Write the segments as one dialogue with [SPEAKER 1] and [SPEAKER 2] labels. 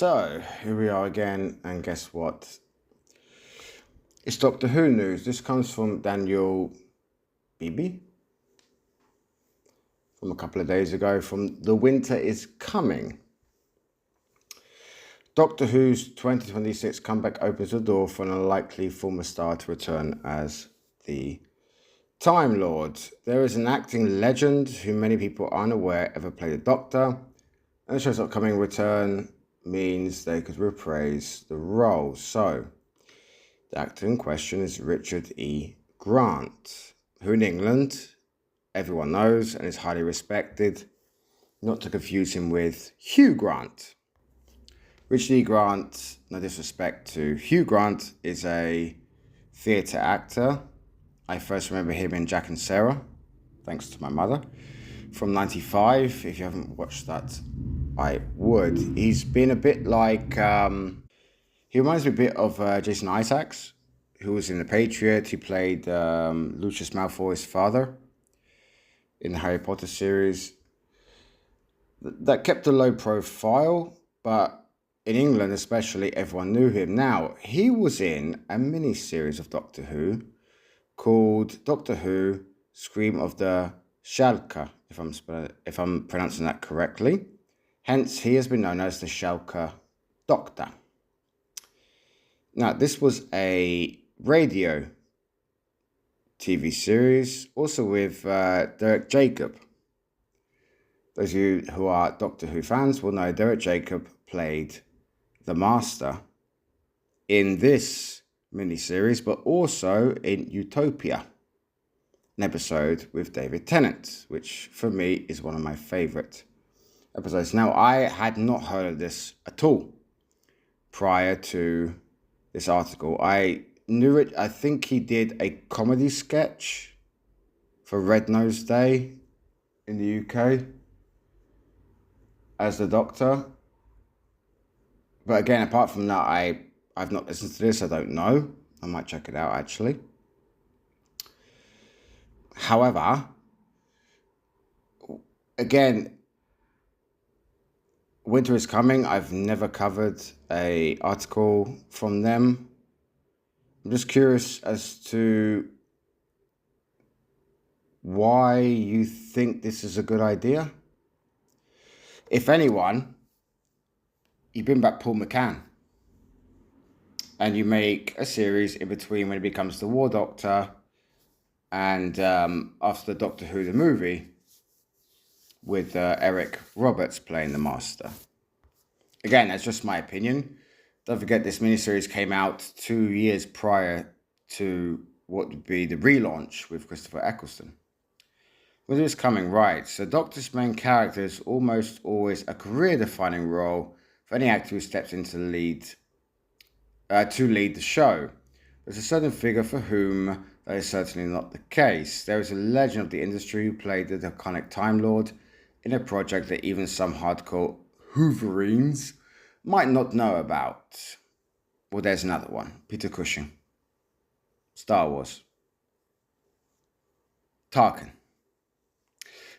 [SPEAKER 1] So, here we are again, and guess what? It's Doctor Who news. This comes from Daniel Beebe from a couple of days ago from The Winter is Coming. Doctor Who's 2026 comeback opens the door for an unlikely former star to return as the Time Lord. There is an acting legend who many people are unaware ever played the Doctor, and the show's upcoming return means they could reprise the role. So, the actor in question is Richard E. Grant, who in England everyone knows and is highly respected, not to confuse him with Hugh Grant. Richard E. Grant, no disrespect to Hugh Grant, is a theatre actor. I first remember him in Jack and Sarah, thanks to my mother, from 95. If you haven't watched that, I would. He's been a bit like, he reminds me a bit of Jason Isaacs, who was in The Patriot. He played Lucius Malfoy's father in the Harry Potter series. That kept a low profile, but in England especially, everyone knew him. Now, he was in a mini-series of Doctor Who called Doctor Who Scream of the Shalka, if I'm pronouncing that correctly. Hence, he has been known as the Shalka Doctor. Now, this was a radio TV series, also with Derek Jacob. Those of you who are Doctor Who fans will know Derek Jacob played the Master in this miniseries, but also in Utopia, an episode with David Tennant, which for me is one of my favourite episodes. Now, I had not heard of this at all prior to this article. I knew it. I think he did a comedy sketch for Red Nose Day in the UK as the Doctor. But again, apart from that, I've not listened to this. I don't know. I might check it out, actually. However, again, Winter is Coming. I've never covered an article from them. I'm just curious as to why you think this is a good idea. If anyone, you bring back Paul McCann and you make a series in between when he becomes the War Doctor and after the Doctor Who the movie with Eric Roberts playing the Master. Again, that's just my opinion. Don't forget, this miniseries came out 2 years prior to what would be the relaunch with Christopher Eccleston. Winter is Coming, right. So Doctor's main character is almost always a career-defining role for any actor who steps into the lead, to lead the show. There's a certain figure for whom that is certainly not the case. There is a legend of the industry who played the iconic Time Lord in a project that even some hardcore Hooverines might not know about. Well, there's another one. Peter Cushing. Star Wars. Tarkin.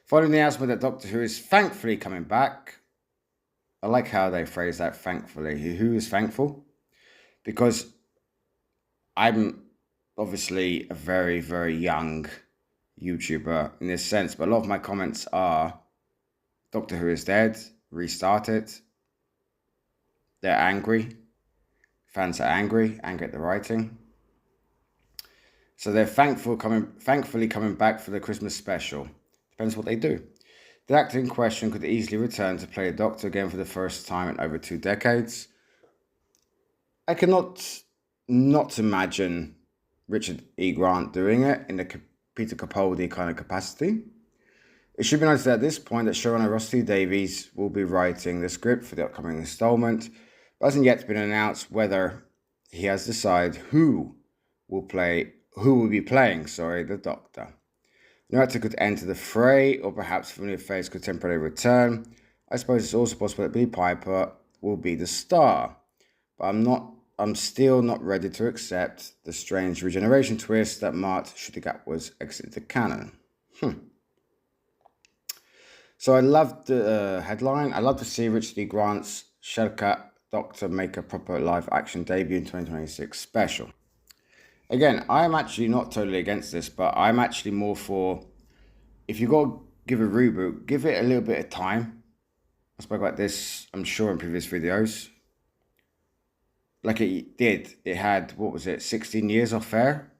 [SPEAKER 1] Following the announcement that Doctor Who is thankfully coming back, I like how they phrase that, thankfully. Who is thankful? Because I'm obviously a very, very young YouTuber in this sense, but a lot of my comments are Doctor Who is dead, restart it. They're angry. Fans are angry at the writing. So they're thankfully coming back for the Christmas special. Depends what they do. The actor in question could easily return to play the Doctor again for the first time in over 2 decades. I cannot not imagine Richard E. Grant doing it in the Peter Capaldi kind of capacity. It should be noted at this point that showrunner Rusty Davies will be writing the script for the upcoming installment, but hasn't yet been announced whether he has decided who will be playing the Doctor. No actor could enter the fray, or perhaps familiar face could temporarily return. I suppose it's also possible that Billie Piper will be the star, but I'm still not ready to accept the strange regeneration twist that Mart Shuttergatwas exited the canon. So I loved the headline. I love to see Richard E. Grant's Shalka Doctor make a proper live action debut in 2026 special. Again, I'm actually not totally against this, but I'm actually more for, if you got to give a reboot, give it a little bit of time. I spoke about this, I'm sure, in previous videos. Like it did. It had, 16 years off air?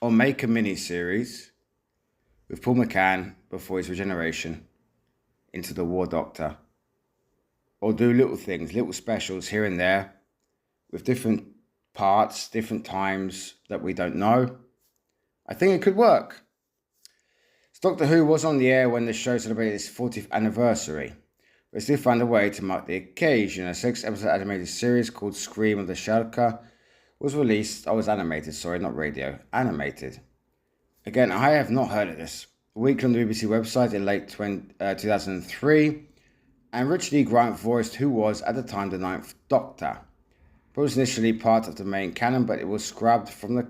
[SPEAKER 1] Or make a mini-series with Paul McCann before his regeneration into the War Doctor. Or do little things, little specials here and there with different parts, different times that we don't know. I think it could work. Doctor Who was on the air when the show celebrated its 40th anniversary, but still found a way to mark the occasion. A 6-episode animated series called Scream of the Shalka was released. Oh, it was animated, sorry, not radio. Animated. Again, I have not heard of this. Weekly on the BBC website in late 2003, and Richard E. Grant voiced who was, at the time, the 9th Doctor. It was initially part of the main canon, but it was scrubbed from the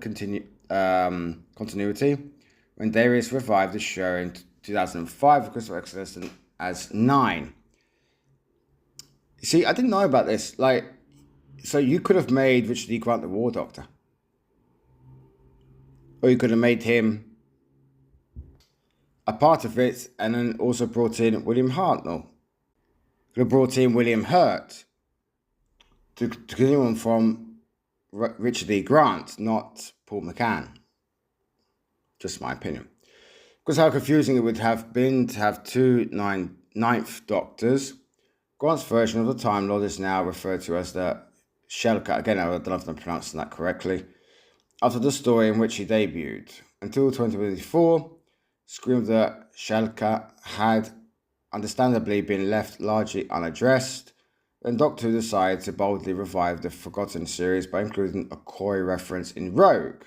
[SPEAKER 1] continuity when Darius revived the show in 2005 because of Exodus as 9. See, I didn't know about this. So you could have made Richard E. Grant the War Doctor. Or you could have made him a part of it and then also brought in William Hartnell. You could have brought in William Hurt to continue on from Richard E. Grant, not Paul McCann. Just my opinion. Because how confusing it would have been to have two ninth Doctors. Grant's version of the Time Lord is now referred to as the Shalka. Again, I don't know if I'm pronouncing that correctly. After the story in which he debuted. Until 2024, Scream of the Shalka had understandably been left largely unaddressed. Then Doctor Who decided to boldly revive the forgotten series by including a coy reference in Rogue,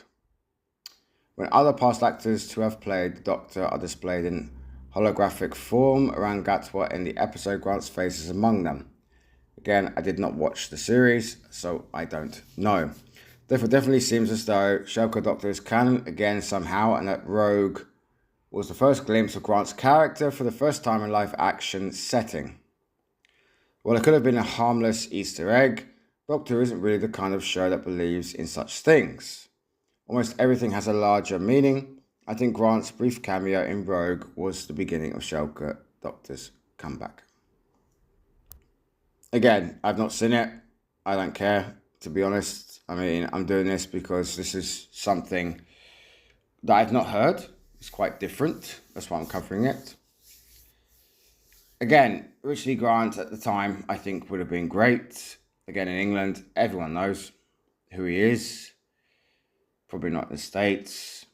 [SPEAKER 1] when other past actors who have played the Doctor are displayed in holographic form around Gatwa in the episode. Grant's face is among them. Again, I did not watch the series, so I don't know. Therefore, it definitely seems as though Shalka Doctor is canon again somehow, and that Rogue was the first glimpse of Grant's character for the first time in live action setting. While it could have been a harmless Easter egg, Doctor Who isn't really the kind of show that believes in such things. Almost everything has a larger meaning. I think Grant's brief cameo in Rogue was the beginning of Shalka Doctor's comeback. Again, I've not seen it. I don't care, to be honest. I mean, I'm doing this because this is something that I've not heard. It's quite different. That's why I'm covering it. Again, Richard E. Grant at the time, I think, would have been great. Again, in England, everyone knows who he is. Probably not in the States.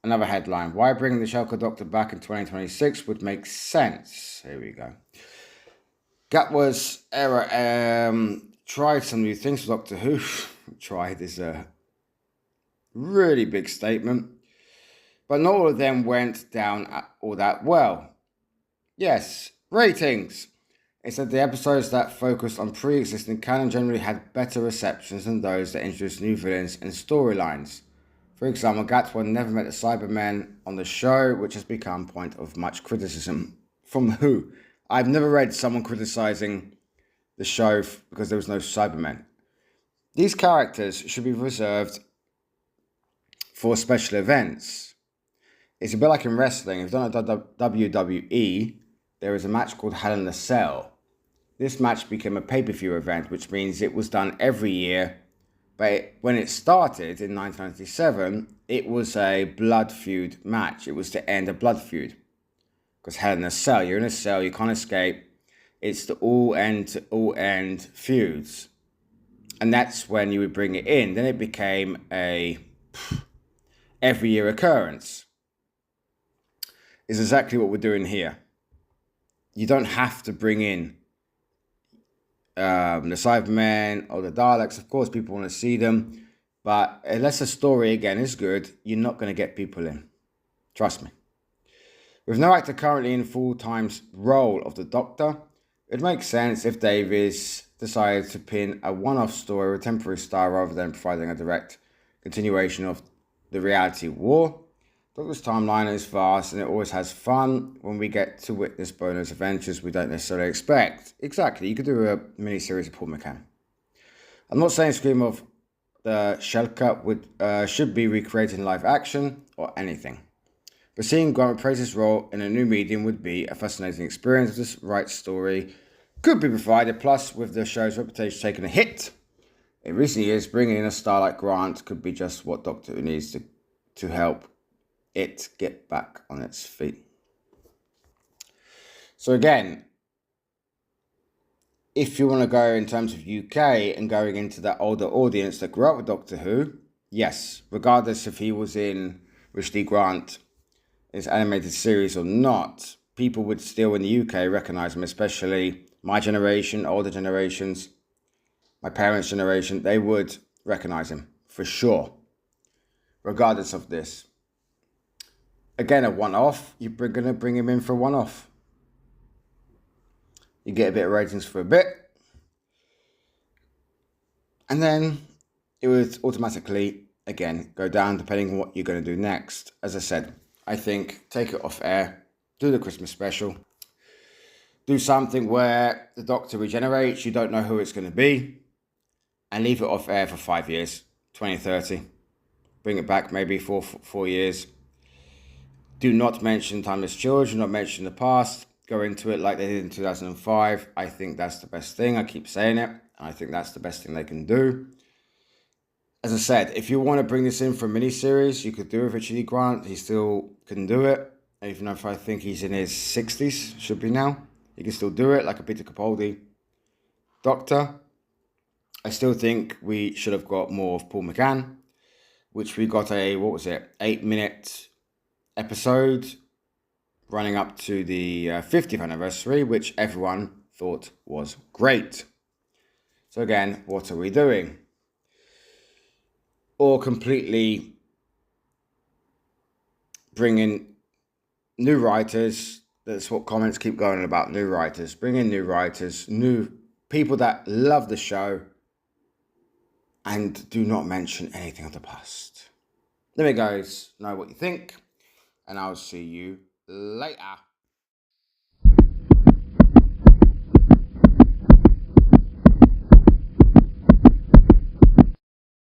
[SPEAKER 1] Another headline. Why bring the Shalka Doctor back in 2026 would make sense. Here we go. Gatwa's era tried some new things for Doctor Who. Tried is a really big statement. But not all of them went down all that well. Yes, ratings. It said the episodes that focused on pre-existing canon generally had better receptions than those that introduced new villains and storylines. For example, Gatwa never met the Cybermen on the show, which has become a point of much criticism from the Who. I've never read someone criticizing the show because there was no Cybermen. These characters should be reserved for special events. It's a bit like in wrestling. If you've done a WWE, there is a match called Hell in a Cell. This match became a pay-per-view event, which means it was done every year. But when it started in 1997, it was a blood feud match. It was to end a blood feud. Because Hell in a Cell, you're in a cell, you can't escape. It's the all-end feuds. And that's when you would bring it in. Then it became a every year occurrence. Is exactly what we're doing here. You don't have to bring in the Cybermen or the Daleks. Of course, people want to see them. But unless the story, again, is good, you're not going to get people in. Trust me. With no actor currently in full-time role of the Doctor, it makes sense if Davies decided to pin a one-off story with a temporary star rather than providing a direct continuation of the reality war. Doctor's timeline is vast and it always has fun when we get to witness bonus adventures we don't necessarily expect. Exactly, you could do a mini-series of Paul McCann. I'm not saying Scream of the Shalka should be recreated in live action or anything. But seeing Grant reprise his role in a new medium would be a fascinating experience if this right story could be provided. Plus, with the show's reputation taking a hit in recent years, bringing in a star like Grant could be just what Doctor Who needs to help it get back on its feet. So again, if you want to go in terms of UK and going into that older audience that grew up with Doctor Who, yes, regardless if he was in Richard E. Grant, his animated series or not, people would still in the UK recognise him, especially my generation, older generations, my parents' generation, they would recognise him for sure, regardless of this. Again, a one-off, you're going to bring him in for a one-off. You get a bit of ratings for a bit. And then it would automatically, again, go down depending on what you're going to do next. As I said, I think take it off air, do the Christmas special, do something where the Doctor regenerates, you don't know who it's going to be, and leave it off air for 5 years, 2030. Bring it back maybe for 4 years. Do not mention Timeless Children, not mention the past. Go into it like they did in 2005. I think that's the best thing. I keep saying it. I think that's the best thing they can do. As I said, if you want to bring this in for a mini-series, you could do it with Richard E. Grant. He still can do it. Even if I think he's in his 60s, should be now. He can still do it like a Peter Capaldi Doctor. I still think we should have got more of Paul McCann, which we got a, 8-minute episode running up to the 50th anniversary, which everyone thought was great. So again, what are we doing? Or completely bring in new writers. That's what comments keep going about, new writers. Bring in new writers, new people that love the show, and do not mention anything of the past. Let me guys know what you think, and I'll see you later.